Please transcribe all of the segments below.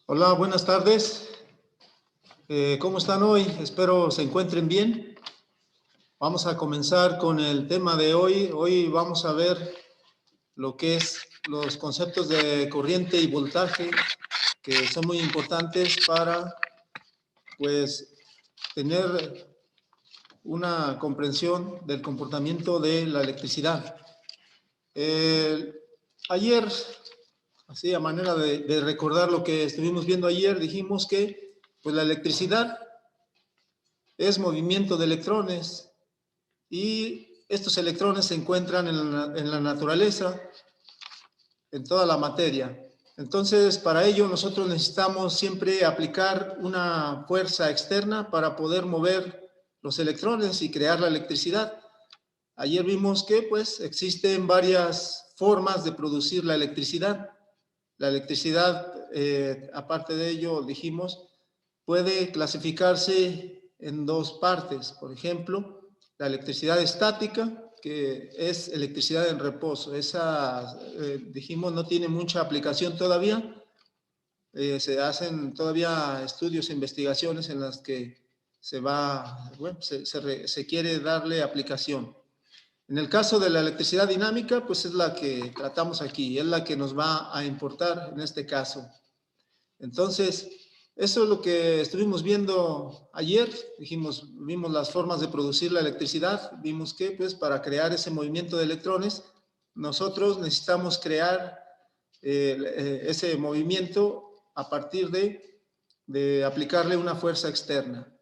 Hola, buenas tardes. ¿Cómo están hoy? Espero se encuentren bien. Vamos a comenzar con el tema de hoy. Hoy vamos a ver lo que es los conceptos de corriente y voltaje, que son muy importantes para, pues, tener una comprensión del comportamiento de la electricidad. Ayer, así a manera de recordar lo que estuvimos viendo ayer, dijimos que pues la electricidad es movimiento de electrones y estos electrones se encuentran en la naturaleza, en toda la materia. Entonces, para ello nosotros necesitamos siempre aplicar una fuerza externa para poder mover los electrones y crear la electricidad. Ayer vimos que pues existen varias formas de producir la electricidad. La electricidad, aparte de ello, dijimos, puede clasificarse en dos partes. Por ejemplo, la electricidad estática, que es electricidad en reposo. Esa, dijimos, no tiene mucha aplicación todavía. Se hacen todavía estudios e investigaciones en las que se quiere darle aplicación. En el caso de la electricidad dinámica, pues es la que tratamos aquí, es la que nos va a importar en este caso. Entonces, eso es lo que estuvimos viendo ayer. Vimos las formas de producir la electricidad. Vimos que, pues, para crear ese movimiento de electrones, nosotros necesitamos crear ese movimiento a partir de aplicarle una fuerza externa,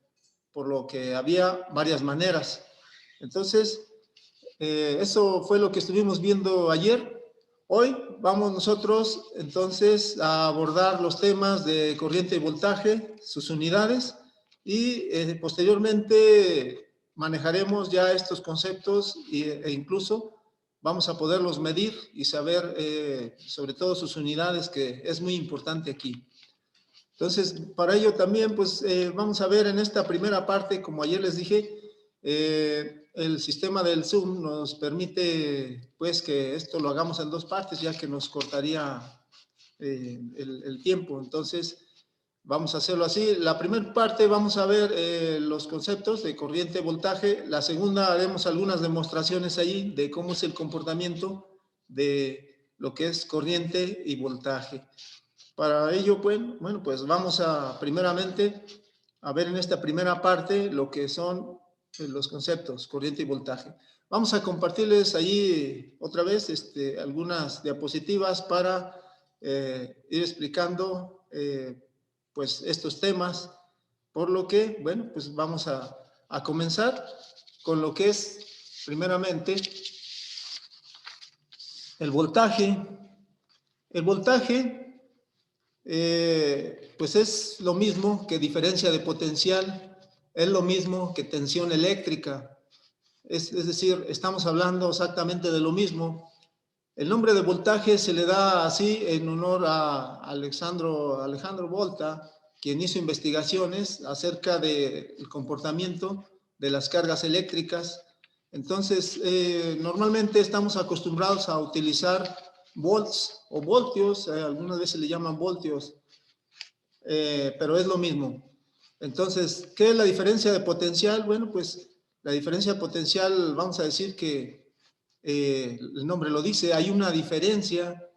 por lo que había varias maneras. Entonces, eso fue lo que estuvimos viendo ayer. Hoy vamos nosotros entonces a abordar los temas de corriente y voltaje, sus unidades, y posteriormente manejaremos ya estos conceptos e incluso vamos a poderlos medir y saber sobre todo sus unidades, que es muy importante aquí. Entonces, para ello también, pues, vamos a ver en esta primera parte, como ayer les dije, el sistema del Zoom nos permite, pues, que esto lo hagamos en dos partes, ya que nos cortaría el tiempo. Entonces, vamos a hacerlo así. La primera parte vamos a ver los conceptos de corriente, voltaje. La segunda haremos algunas demostraciones allí de cómo es el comportamiento de lo que es corriente y voltaje. Para ello, pues, bueno, pues vamos a primeramente a ver en esta primera parte lo que son los conceptos, corriente y voltaje. Vamos a compartirles allí otra vez algunas diapositivas para ir explicando pues estos temas, por lo que, bueno, pues vamos a comenzar con lo que es primeramente el voltaje. El voltaje pues es lo mismo que diferencia de potencial, es lo mismo que tensión eléctrica, es decir, estamos hablando exactamente de lo mismo. El nombre de voltaje se le da así en honor a Alejandro Volta, quien hizo investigaciones acerca del comportamiento de las cargas eléctricas. Entonces, normalmente estamos acostumbrados a utilizar volts o voltios, algunas veces le llaman voltios, pero es lo mismo. Entonces, ¿qué es la diferencia de potencial? Bueno, pues la diferencia de potencial, vamos a decir que el nombre lo dice, hay una diferencia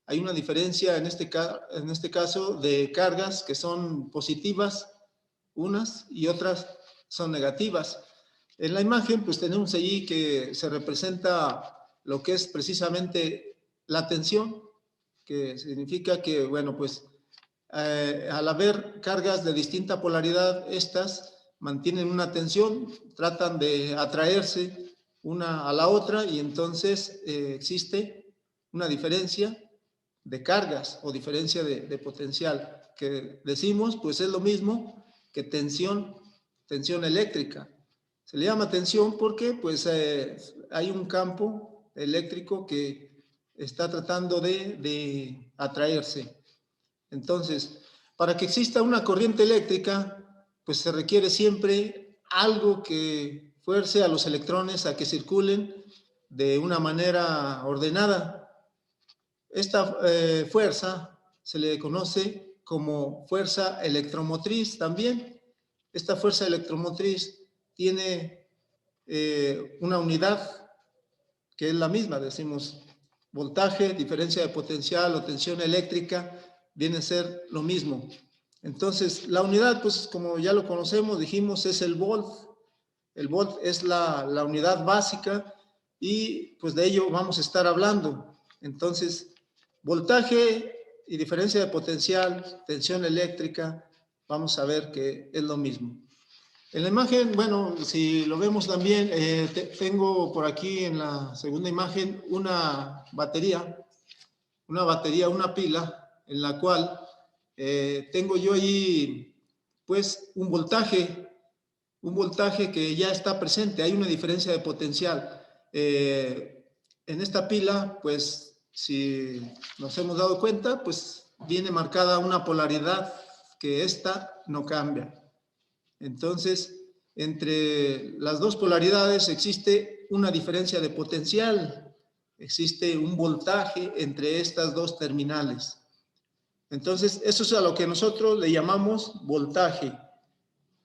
en este caso de cargas que son positivas, unas, y otras son negativas. En la imagen, pues tenemos allí que se representa lo que es precisamente la tensión, que significa que, bueno, pues al haber cargas de distinta polaridad, estas mantienen una tensión, tratan de atraerse una a la otra y entonces existe una diferencia de cargas o diferencia de potencial, que decimos pues es lo mismo que tensión eléctrica. Se le llama tensión porque pues hay un campo eléctrico que está tratando de atraerse. Entonces, para que exista una corriente eléctrica, pues se requiere siempre algo que fuerce a los electrones a que circulen de una manera ordenada. Esta fuerza se le conoce como fuerza electromotriz también. Esta fuerza electromotriz tiene una unidad que es la misma, decimos voltaje, diferencia de potencial o tensión eléctrica, viene a ser lo mismo. Entonces, la unidad, pues como ya lo conocemos, dijimos, es el volt. El volt es la unidad básica y pues de ello vamos a estar hablando. Entonces, voltaje y diferencia de potencial, tensión eléctrica, vamos a ver que es lo mismo. En la imagen, bueno, si lo vemos también, tengo por aquí en la segunda imagen una batería, una pila, en la cual tengo yo ahí, pues, un voltaje que ya está presente, hay una diferencia de potencial. En esta pila, pues, si nos hemos dado cuenta, pues, viene marcada una polaridad que esta no cambia. Entonces, entre las dos polaridades existe una diferencia de potencial, existe un voltaje entre estas dos terminales. Entonces, eso es a lo que nosotros le llamamos voltaje.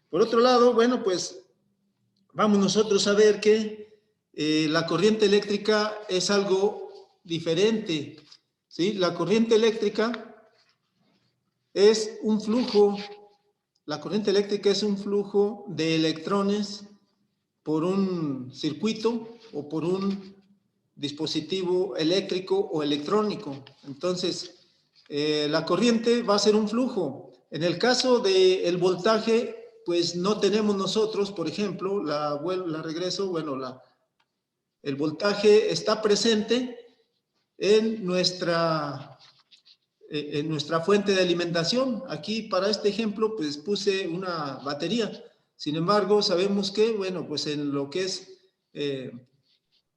Por otro lado, bueno, pues vamos nosotros a ver que la corriente eléctrica es algo diferente, ¿sí? La corriente eléctrica es un flujo. La corriente eléctrica es un flujo de electrones por un circuito o por un dispositivo eléctrico o electrónico. Entonces, la corriente va a ser un flujo. En el caso del voltaje, pues no tenemos nosotros, por ejemplo, la regreso, bueno, el voltaje está presente en nuestra fuente de alimentación. Aquí para este ejemplo pues puse una batería. Sin embargo, sabemos que, bueno, pues en lo que es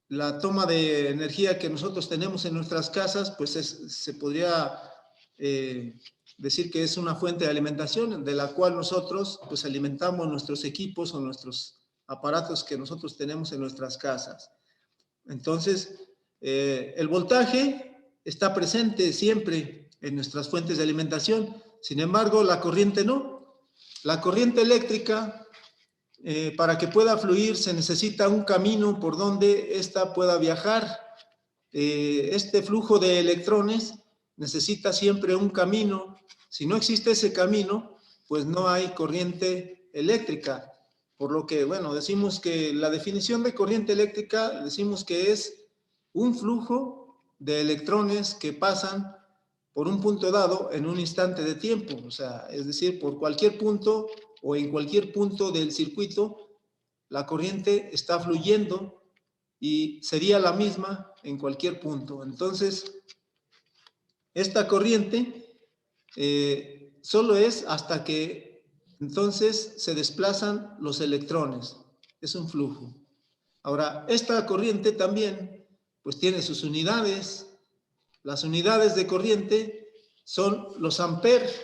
la toma de energía que nosotros tenemos en nuestras casas, pues se podría decir que es una fuente de alimentación de la cual nosotros pues alimentamos nuestros equipos o nuestros aparatos que nosotros tenemos en nuestras casas. Entonces, el voltaje está presente siempre en nuestras fuentes de alimentación. Sin embargo, la corriente no. La corriente eléctrica, para que pueda fluir, se necesita un camino por donde ésta pueda viajar. Este flujo de electrones necesita siempre un camino. Si no existe ese camino, pues no hay corriente eléctrica. Por lo que, bueno, decimos que la definición de corriente eléctrica, decimos que es un flujo de electrones que pasan por un punto dado en un instante de tiempo. O sea, es decir, por cualquier punto o en cualquier punto del circuito, la corriente está fluyendo y sería la misma en cualquier punto. Entonces, esta corriente solo es hasta que entonces se desplazan los electrones. Es un flujo. Ahora, esta corriente también pues tiene sus unidades. Las unidades de corriente son los amperes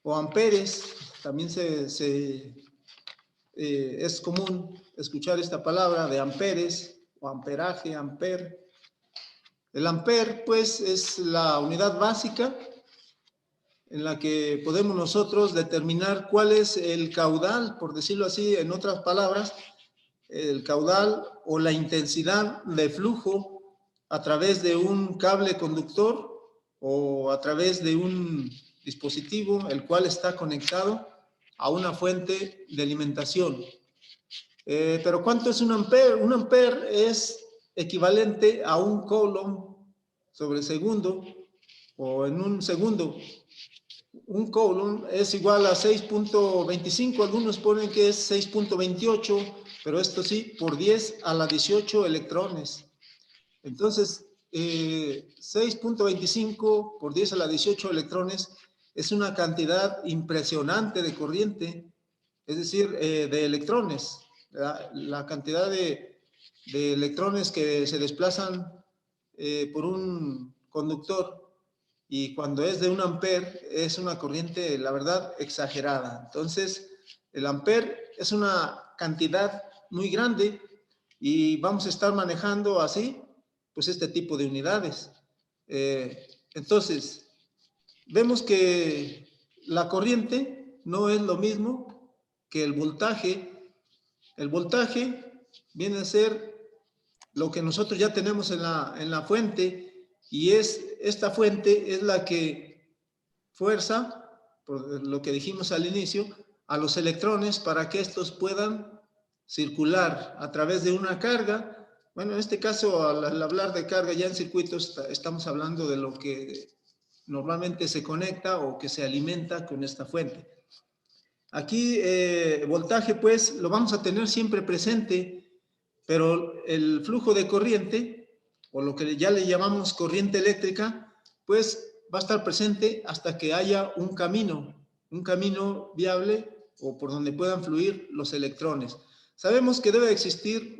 o amperes. También es común escuchar esta palabra de amperes o amperaje, amper. El amper, pues, es la unidad básica en la que podemos nosotros determinar cuál es el caudal, por decirlo así, en otras palabras, el caudal o la intensidad de flujo a través de un cable conductor o a través de un dispositivo el cual está conectado a una fuente de alimentación. Pero ¿cuánto es un amper? Un amper es equivalente a un coulomb sobre segundo o en un segundo. Un coulomb es igual a 6.25, algunos ponen que es 6.28, pero esto sí, por 10 a la 18 electrones. Entonces, 6.25 por 10 a la 18 electrones es una cantidad impresionante de corriente, es decir, de electrones. La cantidad de electrones que se desplazan por un conductor y cuando es de un amper es una corriente, la verdad, exagerada. Entonces, el amper es una cantidad muy grande y vamos a estar manejando así, pues este tipo de unidades. Entonces, vemos que la corriente no es lo mismo que el voltaje. El voltaje viene a ser lo que nosotros ya tenemos en la fuente, y esta fuente es la que fuerza, por lo que dijimos al inicio, a los electrones para que estos puedan circular a través de una carga. Bueno, en este caso, al hablar de carga ya en circuitos, estamos hablando de lo que normalmente se conecta o que se alimenta con esta fuente. Aquí, voltaje, pues, lo vamos a tener siempre presente, pero el flujo de corriente, o lo que ya le llamamos corriente eléctrica, pues va a estar presente hasta que haya un camino viable o por donde puedan fluir los electrones. Sabemos que debe existir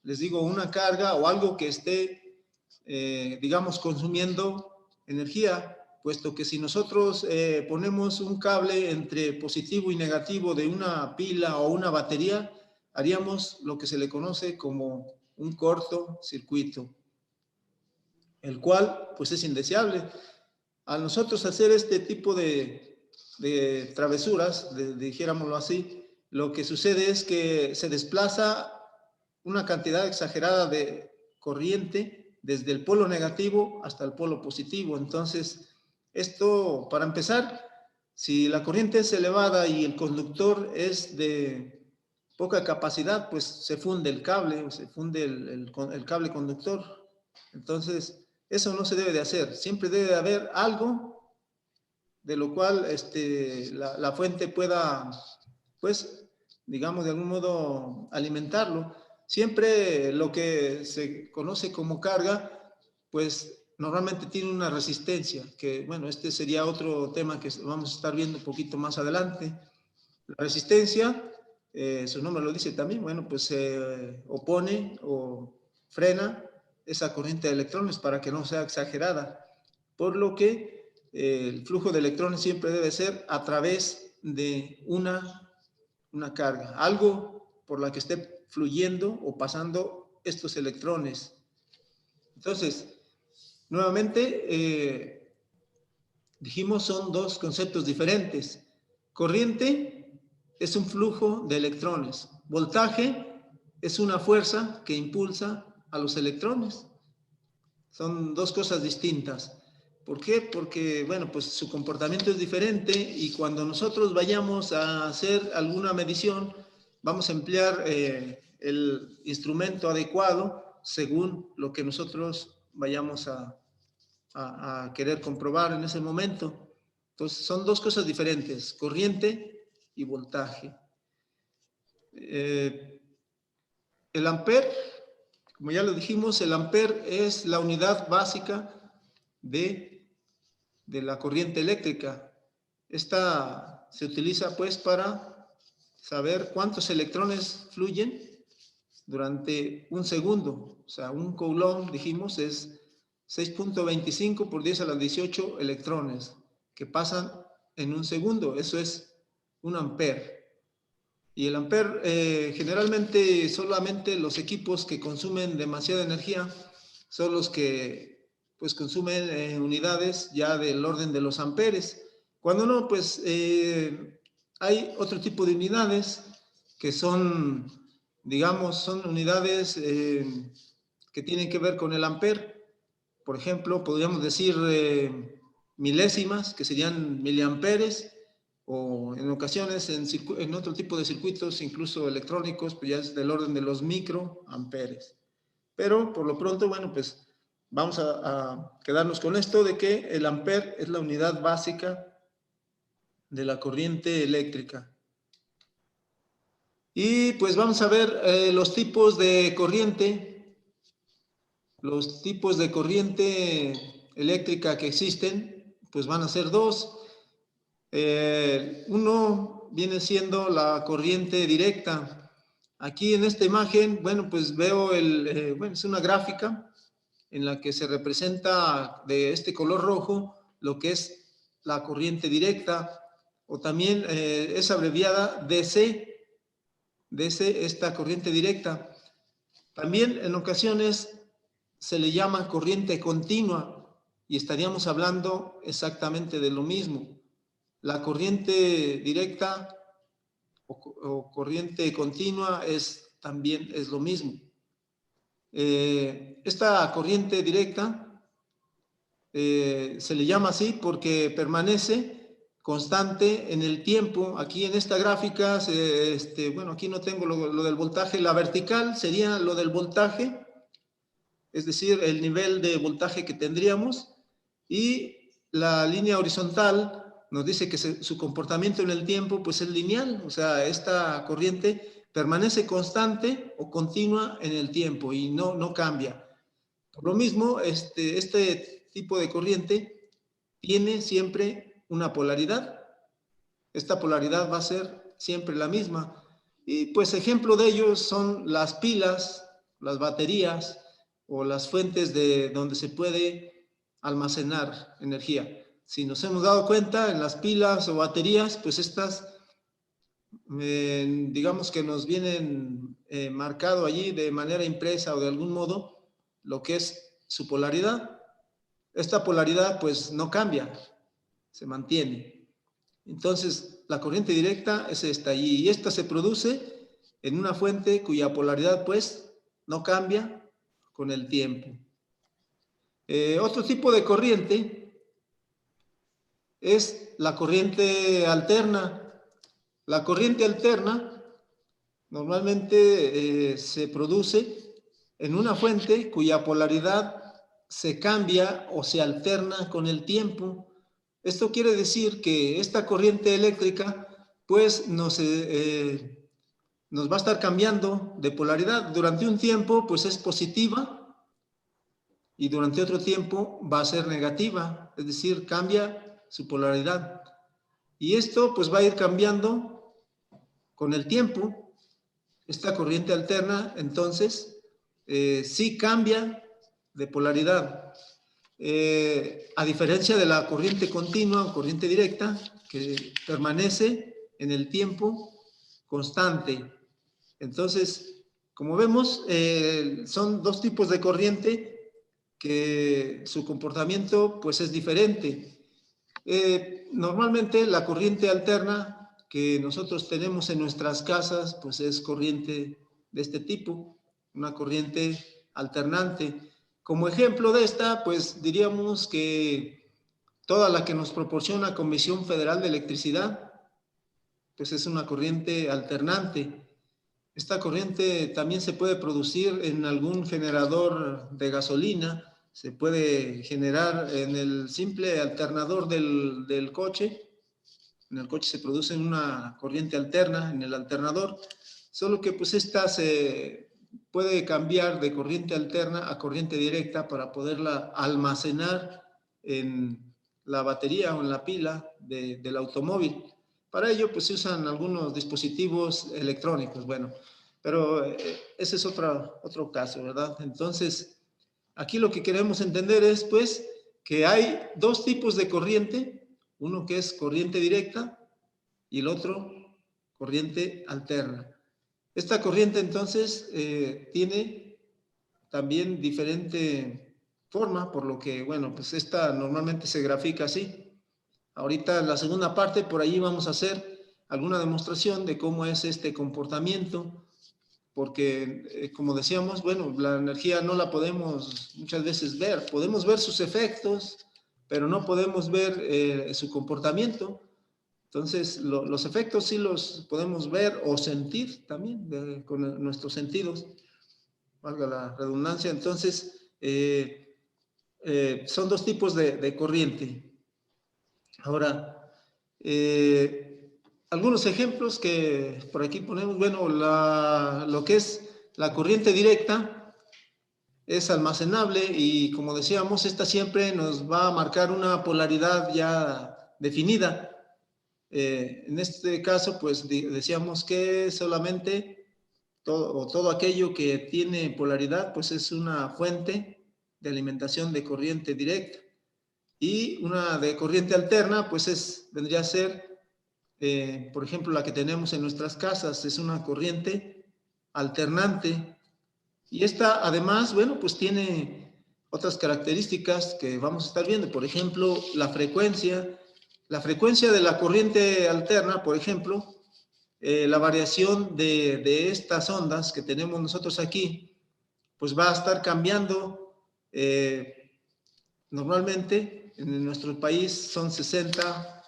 les digo, una carga o algo que esté, digamos, consumiendo energía, puesto que si nosotros ponemos un cable entre positivo y negativo de una pila o una batería, haríamos lo que se le conoce como un cortocircuito, el cual pues es indeseable. Al nosotros hacer este tipo de travesuras, dijéramoslo así, lo que sucede es que se desplaza una cantidad exagerada de corriente desde el polo negativo hasta el polo positivo. Entonces, esto, para empezar, si la corriente es elevada y el conductor es de poca capacidad, pues se funde el cable, se funde el cable conductor. Entonces, eso no se debe de hacer. Siempre debe de haber algo de lo cual la fuente pueda, pues, digamos, de algún modo alimentarlo. Siempre lo que se conoce como carga, pues normalmente tiene una resistencia, que bueno, este sería otro tema que vamos a estar viendo un poquito más adelante. La resistencia, su nombre lo dice también, bueno, pues se opone o frena esa corriente de electrones para que no sea exagerada, por lo que el flujo de electrones siempre debe ser a través de una carga, algo por la que esté fluyendo o pasando estos electrones. Entonces, nuevamente, dijimos son dos conceptos diferentes. Corriente es un flujo de electrones. Voltaje es una fuerza que impulsa a los electrones. Son dos cosas distintas. ¿Por qué? Porque, bueno, pues su comportamiento es diferente y cuando nosotros vayamos a hacer alguna medición, vamos a emplear el instrumento adecuado según lo que nosotros vayamos a querer comprobar en ese momento. Entonces, son dos cosas diferentes, corriente y voltaje. El ampere, como ya lo dijimos, el ampere es la unidad básica de la corriente eléctrica. Esta se utiliza pues para saber cuántos electrones fluyen durante un segundo. O sea, un coulomb, dijimos, es 6.25 por 10 a la 18 electrones que pasan en un segundo. Eso es un ampere. Y el ampere, generalmente solamente los equipos que consumen demasiada energía son los que pues consumen unidades ya del orden de los amperes. Cuando no, pues hay otro tipo de unidades que son, digamos, son unidades que tienen que ver con el ampere. Por ejemplo, podríamos decir milésimas, que serían miliamperes, o en ocasiones en otro tipo de circuitos, incluso electrónicos, pues ya es del orden de los microamperes. Pero por lo pronto, bueno, pues vamos a quedarnos con esto de que el ampere es la unidad básica de la corriente eléctrica. Y pues vamos a ver los tipos de corriente. Los tipos de corriente eléctrica que existen, pues van a ser dos. Uno viene siendo la corriente directa. Aquí en esta imagen, bueno, pues veo bueno, es una gráfica en la que se representa de este color rojo lo que es la corriente directa, o también es abreviada DC, esta corriente directa. También en ocasiones se le llama corriente continua y estaríamos hablando exactamente de lo mismo. la corriente directa o corriente continua también es lo mismo. Esta corriente directa se le llama así porque permanece constante en el tiempo. Aquí en esta gráfica, bueno, aquí no tengo lo del voltaje. La vertical sería lo del voltaje, es decir, el nivel de voltaje que tendríamos, y la línea horizontal nos dice que su comportamiento en el tiempo pues es lineal, o sea, esta corriente permanece constante o continua en el tiempo y no cambia. Por lo mismo, este tipo de corriente tiene siempre una polaridad. Esta polaridad va a ser siempre la misma. Y pues ejemplo de ello son las pilas, las baterías o las fuentes de donde se puede almacenar energía. Si nos hemos dado cuenta, en las pilas o baterías, pues estas, digamos que nos vienen marcado allí de manera impresa o de algún modo lo que es su polaridad. Esta polaridad pues no cambia, se mantiene. Entonces, la corriente directa es esta, y esta se produce en una fuente cuya polaridad pues no cambia con el tiempo. Otro tipo de corriente es la corriente alterna. La corriente alterna normalmente se produce en una fuente cuya polaridad se cambia o se alterna con el tiempo. Esto quiere decir que esta corriente eléctrica pues nos va a estar cambiando de polaridad. Durante un tiempo pues es positiva y durante otro tiempo va a ser negativa, es decir, cambia su polaridad. Y esto pues va a ir cambiando con el tiempo. Esta corriente alterna entonces sí cambia de polaridad. A diferencia de la corriente continua o corriente directa, que permanece en el tiempo constante. Entonces, como vemos, son dos tipos de corriente que su comportamiento pues es diferente. Normalmente la corriente alterna que nosotros tenemos en nuestras casas pues es corriente de este tipo, una corriente alternante. Como ejemplo de esta, pues diríamos que toda la que nos proporciona Comisión Federal de Electricidad, pues es una corriente alternante. Esta corriente también se puede producir en algún generador de gasolina, se puede generar en el simple alternador del coche. En el coche se produce una corriente alterna en el alternador, solo que pues esta se puede cambiar de corriente alterna a corriente directa para poderla almacenar en la batería o en la pila del automóvil. Para ello pues se usan algunos dispositivos electrónicos, bueno, pero ese es otro caso, ¿verdad? Entonces, aquí lo que queremos entender es pues que hay dos tipos de corriente, uno que es corriente directa y el otro corriente alterna. Esta corriente entonces tiene también diferente forma, por lo que, bueno, pues esta normalmente se grafica así. Ahorita en la segunda parte, por ahí vamos a hacer alguna demostración de cómo es este comportamiento, porque como decíamos, bueno, la energía no la podemos muchas veces ver, podemos ver sus efectos, pero no podemos ver su comportamiento. Entonces, los efectos sí los podemos ver o sentir también con nuestros sentidos, valga la redundancia. Entonces, son dos tipos de corriente. Ahora, algunos ejemplos que por aquí ponemos, bueno, lo que es la corriente directa es almacenable y como decíamos, esta siempre nos va a marcar una polaridad ya definida. En este caso, pues decíamos que solamente todo aquello que tiene polaridad, pues es una fuente de alimentación de corriente directa. Y una de corriente alterna, pues vendría a ser, por ejemplo, la que tenemos en nuestras casas, es una corriente alternante. Y esta, además, bueno, pues tiene otras características que vamos a estar viendo. Por ejemplo, la frecuencia. la frecuencia de la corriente alterna, por ejemplo, la variación de estas ondas que tenemos nosotros aquí, pues va a estar cambiando. Normalmente en nuestro país son 60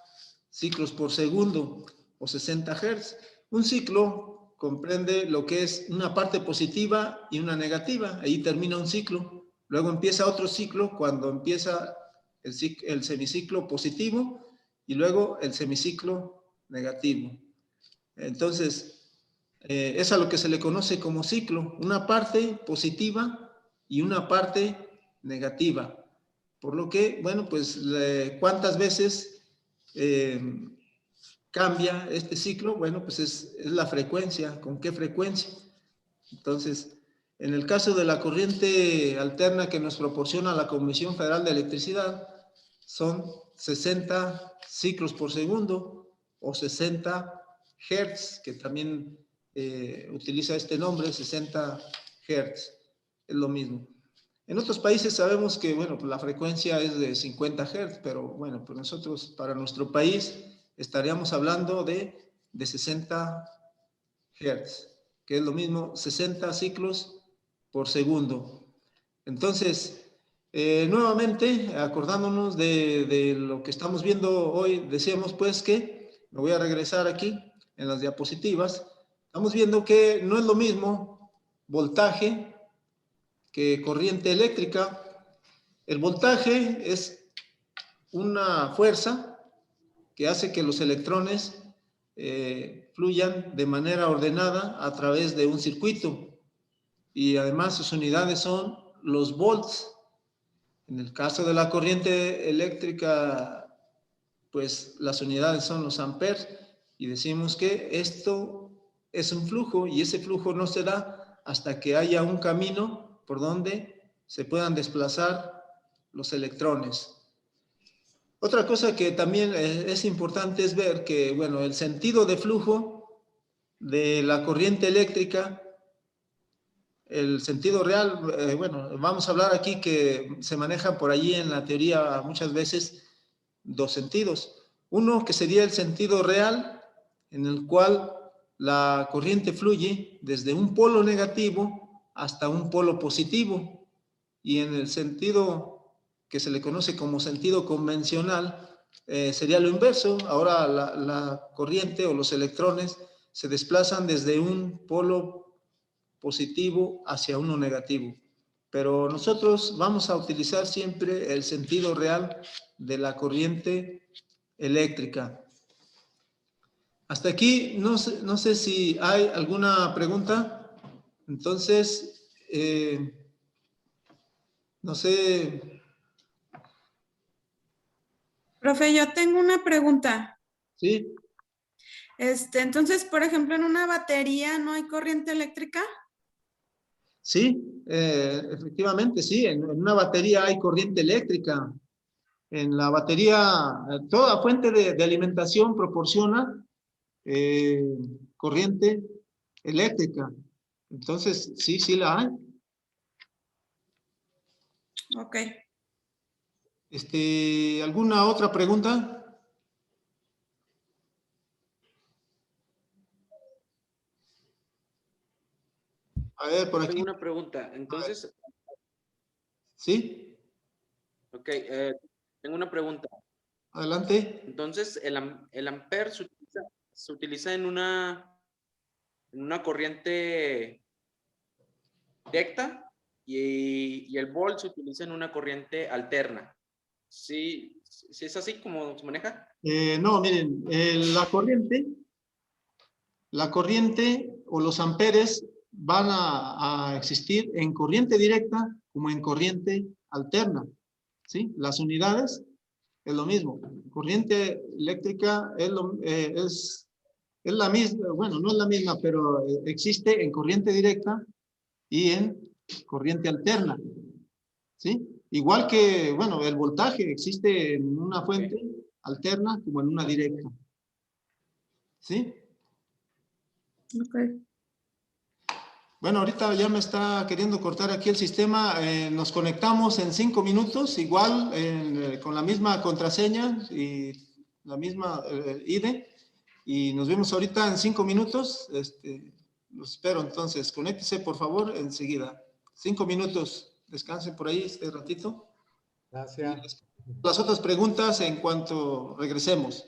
ciclos por segundo o 60 Hz. Un ciclo comprende lo que es una parte positiva y una negativa. Ahí termina un ciclo. Luego empieza otro ciclo cuando empieza el semiciclo positivo y luego el semiciclo negativo. Entonces, es a lo que se le conoce como ciclo, una parte positiva y una parte negativa. Por lo que, bueno, pues, ¿cuántas veces cambia este ciclo? Bueno, pues es la frecuencia, ¿con qué frecuencia? Entonces, en el caso de la corriente alterna que nos proporciona la Comisión Federal de Electricidad, son 60 ciclos por segundo o 60 Hertz, que también utiliza este nombre, 60 Hertz, es lo mismo. En otros países sabemos que, bueno, pues la frecuencia es de 50 Hz, pero bueno, pues nosotros, para nuestro país, estaríamos hablando de 60 Hz, que es lo mismo, 60 ciclos por segundo. Entonces, nuevamente, acordándonos de lo que estamos viendo hoy, decíamos pues que, me voy a regresar aquí en las diapositivas, estamos viendo que no es lo mismo voltaje que corriente eléctrica. El voltaje es una fuerza que hace que los electrones fluyan de manera ordenada a través de un circuito, y además sus unidades son los volts. En el caso de la corriente eléctrica, pues las unidades son los amperes, y decimos que esto es un flujo, y ese flujo no se da hasta que haya un camino por donde se puedan desplazar los electrones. Otra cosa que también es importante es ver que, bueno, el sentido de flujo de la corriente eléctrica, el sentido real, bueno, vamos a hablar aquí que se manejan por allí en la teoría muchas veces dos sentidos. Uno que sería el sentido real, en el cual la corriente fluye desde un polo negativo hasta un polo positivo, y en el sentido que se le conoce como sentido convencional, sería lo inverso. Ahora la corriente o los electrones se desplazan desde un polo positivo hacia uno negativo. Pero nosotros vamos a utilizar siempre el sentido real de la corriente eléctrica. Hasta aquí, no sé si hay alguna pregunta. Entonces, no sé. Profe, yo tengo una pregunta. Sí. Entonces, por ejemplo, en una batería no hay corriente eléctrica. Sí, efectivamente, sí. En una batería hay corriente eléctrica. En la batería, toda fuente de alimentación proporciona corriente eléctrica. Entonces, sí, sí la hay. Ok. ¿Alguna otra pregunta? A ver, por aquí. Tengo una pregunta. Entonces, ¿sí? Ok, tengo una pregunta. Adelante. Entonces, el amper se utiliza en una corriente directa y el volt se utiliza en una corriente alterna. ¿Sí, sí es así como se maneja? No, miren, la corriente o los amperes van a existir en corriente directa como en corriente alterna, ¿sí? Las unidades es lo mismo. Corriente eléctrica es la misma, bueno, no es la misma, pero existe en corriente directa y en corriente alterna, ¿sí? Igual que, bueno, el voltaje existe en una fuente alterna como en una directa, ¿sí? Ok. Bueno, ahorita ya me está queriendo cortar aquí el sistema. Nos conectamos en 5 minutos, igual con la misma contraseña, y la misma IDE. Y nos vemos ahorita en 5 minutos. Los espero, entonces, conéctese por favor enseguida. 5 minutos, descansen por ahí este ratito. Gracias. Las otras preguntas en cuanto regresemos.